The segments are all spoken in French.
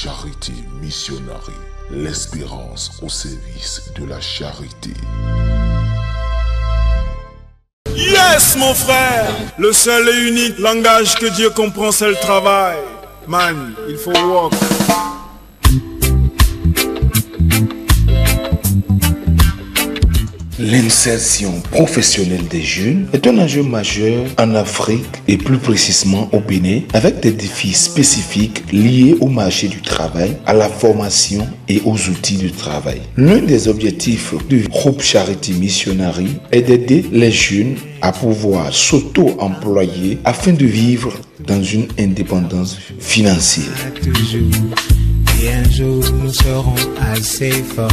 Charity Missionary, l'espérance au service de la charité. Yes, mon frère! Le seul et unique langage que Dieu comprend, c'est le travail. Man, il faut work. L'insertion professionnelle des jeunes est un enjeu majeur en Afrique et plus précisément au Bénin, avec des défis spécifiques liés au marché du travail, à la formation et aux outils de travail. L'un des objectifs du groupe Charity Missionary est d'aider les jeunes à pouvoir s'auto-employer afin de vivre dans une indépendance financière. Et un jour nous serons assez forts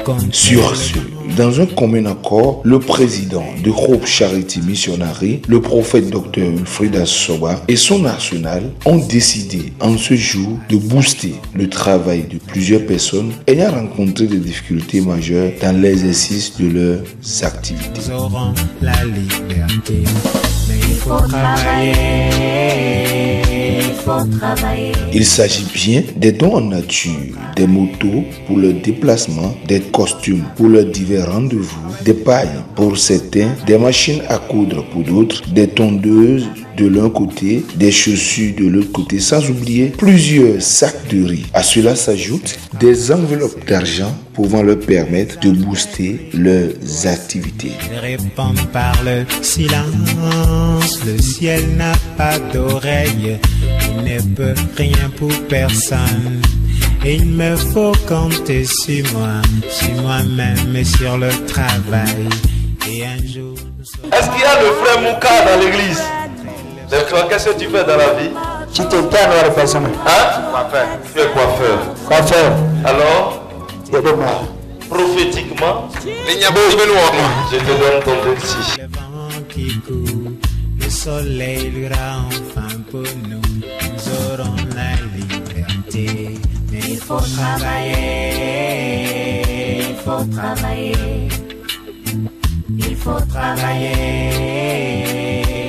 pour Sur ce, dans un commun accord, le président du groupe Charity Missionary, le prophète Dr Wilfried Assoba et son arsenal ont décidé en ce jour de booster le travail de plusieurs personnes ayant rencontré des difficultés majeures dans l'exercice de leurs activités. Nous aurons la liberté, mais il faut travailler. Il s'agit bien des dons en nature, des motos pour leur déplacement, des costumes pour leurs divers rendez-vous, des pailles pour certains, des machines à coudre pour d'autres, des tondeuses de l'un côté, des chaussures de l'autre côté, sans oublier plusieurs sacs de riz. À cela s'ajoutent des enveloppes d'argent pouvant leur permettre de booster leurs activités. Ils répondent par le silence, le ciel n'a pas d'oreille, il ne peut rien pour personne. Et il me faut compter sur moi-même et sur le travail. Et un jour... Est-ce qu'il y a le frère Mouka dans l'église? Qu'est-ce que tu fais dans la vie? Tu t'es pas noir personne. Hein? Coiffeur. Tu es coiffeur. Coiffeur. Alors? Il y a des morts. Prophétiquement, je te donne ton défi. Le vent qui coule, le soleil ira enfin pour nous. Nous aurons la liberté. Mais il faut travailler, il faut travailler. Il faut travailler,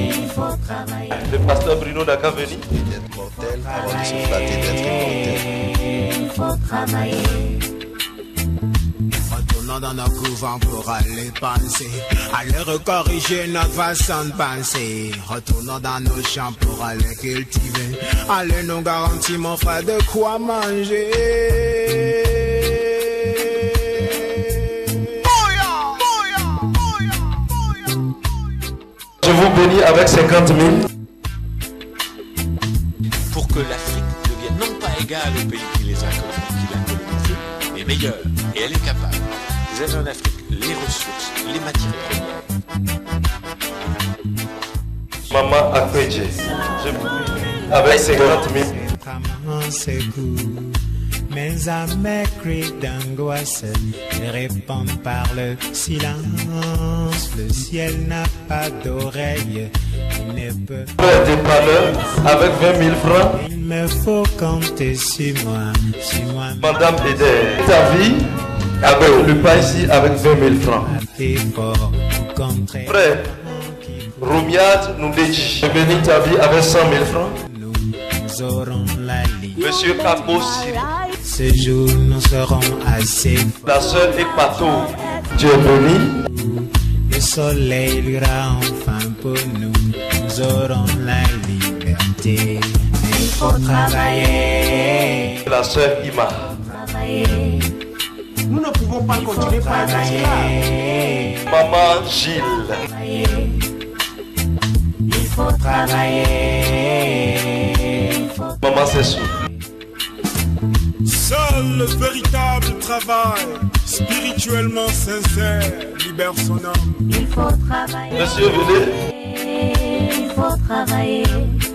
il faut travailler. Le pasteur Bruno n'a qu'à venir. D'être mortel avant de se flatter d'être immortel. Il faut travailler. Retournons dans nos couvents pour aller penser, aller corriger notre façon de penser. Retournons dans nos champs pour aller cultiver. Allez nous garantir mon frère de quoi manger. Je vous bénis avec 50 000. Pour que l'Afrique devienne non pas égale au pays qui l'a colonisé, mais meilleure. Et elle est capable. Vous avez en Afrique les ressources, les matières premières. Maman Akweje. Avec 50 000. Mes âmes crient d'angoisse, ils répondent par le silence. Le ciel n'a pas d'oreille, il ne peut Frère des parleurs avec 20 000 francs. Il me faut compter sur moi, Madame Eder, ta vie avec le pas ici avec 20 000 francs. Frère, Roumiat Noudéji, je bénis ta vie avec 100 000 francs. Nous aurons la liberté. Monsieur Kabo Siri, Ce jour nous serons assez forts. la sœur Ekpato, tu es béni. Le soleil ira enfin pour nous. Nous aurons la liberté. Mais il faut travailler. La sœur Ima, Nous ne pouvons pas continuer par être esclaves. maman Gilles, Il faut travailler. maman Sessou. Seul le véritable travail, spirituellement sincère, libère son âme. Il faut travailler. Monsieur, venez. Il faut travailler.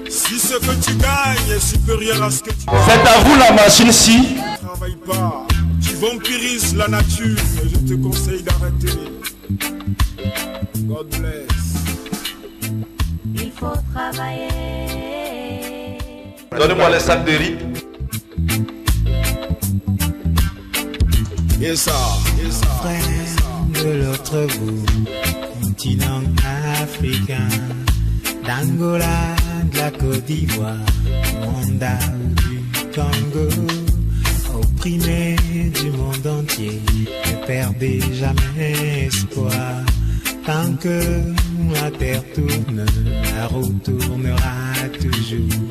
Si ce que tu gagnes est supérieur à ce que tu C'est à vous la machine-ci. ne travailles pas, tu vampirises la nature et je te conseille d'arrêter. God bless. Il faut travailler. Donnez-moi les sacs de riz. Et ça, Frère de l'autre bout, continent africain, d'Angola, de la Côte d'Ivoire, Rwanda ou du Congo, opprimés du monde entier, ne perdez jamais espoir. Tant que la terre tourne, la roue tournera toujours.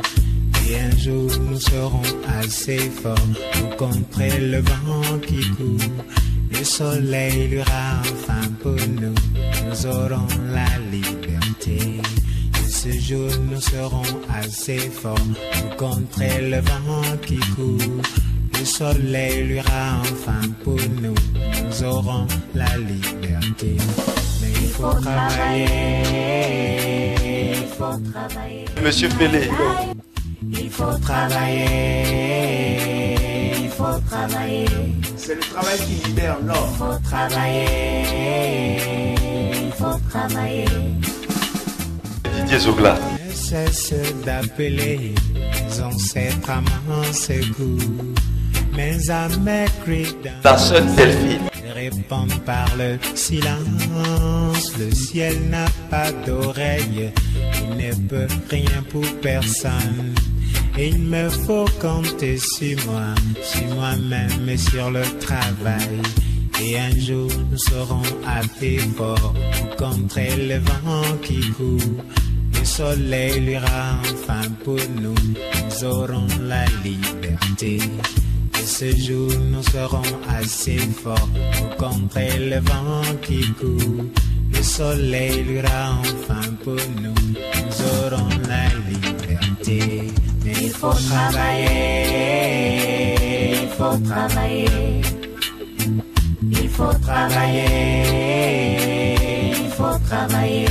Et un jour nous serons assez forts pour contrer le vent qui court. Le soleil luira enfin pour nous, nous aurons la liberté. Et ce jour nous serons assez forts pour contrer le vent qui court. Le soleil luira enfin pour nous, nous aurons la liberté. Mais il faut travailler, il faut travailler. Monsieur Pelé. Il faut travailler, il faut travailler. C'est le travail qui libère l'homme. Il faut travailler, il faut travailler. Didier Zogla. Ne cesse d'appeler mes ancêtres à mon secours. Mes amis crient La seule Delphine. ils répondent par le silence. Le ciel n'a pas d'oreille, il ne peut rien pour personne. Et il me faut compter sur moi-même et sur le travail. Et un jour nous serons assez forts pour contrer le vent qui court. Le soleil luira enfin pour nous, nous aurons la liberté. Et ce jour nous serons assez forts pour contrer le vent qui court. Le soleil luira enfin pour nous, nous aurons la liberté. Mais il faut travailler, il faut travailler. Il faut travailler, il faut travailler.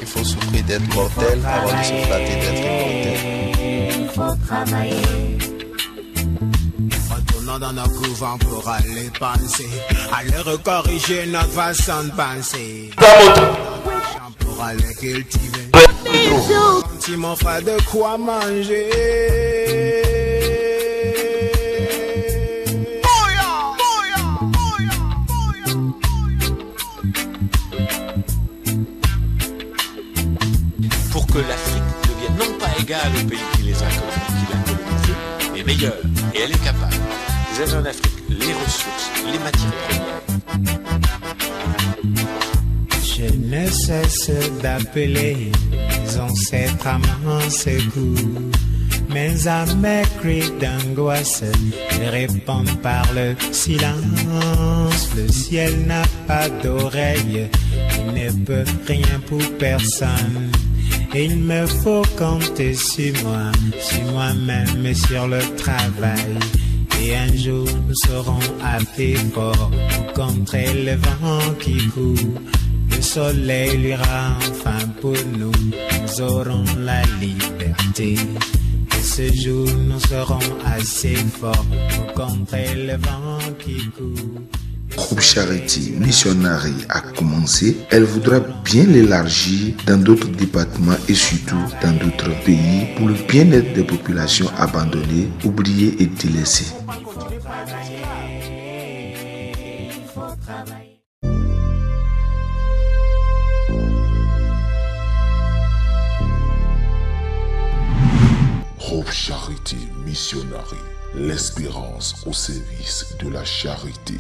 Il faut souffrir d'être mortel avant de se flatter d'être immortel. Il faut travailler. Retournons dans nos couvents pour aller penser, aller recorriger notre façon de penser. Pour aller cultiver. Si mon frère de quoi manger. Pour que l'Afrique devienne non pas égale au pays qui l'a colonisé, mais meilleure, et elle est capable. Vous avez en Afrique les ressources, les matières premières. Je ne cesse d'appeler mes ancêtres à mon secours. Mes amis crient d'angoisse, ils répondent par le silence. Le ciel n'a pas d'oreille, il ne peut rien pour personne. Et il me faut compter sur moi-même et sur le travail. Et un jour nous serons assez forts pour contrer le vent qui court. Le soleil luira enfin pour nous, nous aurons la liberté. Et ce jour nous serons assez forts pour contrer le vent qui court. Groupe Charity Missionary a commencé, elle voudra bien l'élargir dans d'autres départements et surtout dans d'autres pays pour le bien-être des populations abandonnées, oubliées et délaissées. Groupe Charity Missionary, l'espérance au service de la charité.